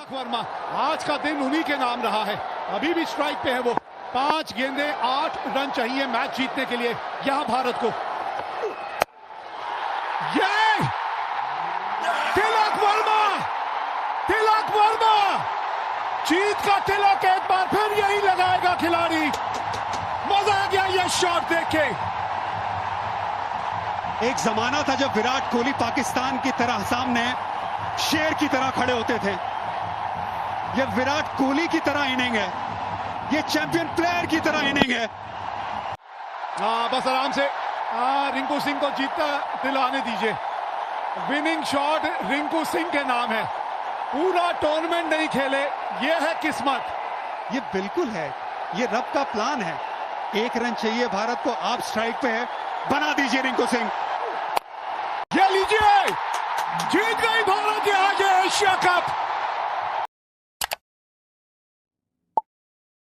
तिलक वर्मा, आज का दिन उन्हीं के नाम रहा है। अभी भी स्ट्राइक पे है वो। 5 गेंदें 8 रन चाहिए मैच जीतने के लिए यहां भारत को। ये तिलक वर्मा जीत का तिलक एक बार फिर यही लगाएगा खिलाड़ी। मजा आ गया ये शॉट देख के। एक जमाना था जब विराट कोहली पाकिस्तान की तरह सामने शेर की तरह खड़े होते थे। ये विराट कोहली की तरह इनिंग है, ये चैंपियन प्लेयर की तरह इनिंग है। बस आराम से रिंकू सिंह को जीतता दिलाने दीजिए। विनिंग शॉट रिंकू सिंह के नाम है। पूरा टूर्नामेंट नहीं खेले, ये है किस्मत। ये बिल्कुल है, ये रब का प्लान है। 1 रन चाहिए भारत को, आप स्ट्राइक पे है, बना दीजिए रिंकू सिंह। ये लीजिए, जीत गई भारत आज एशिया कप।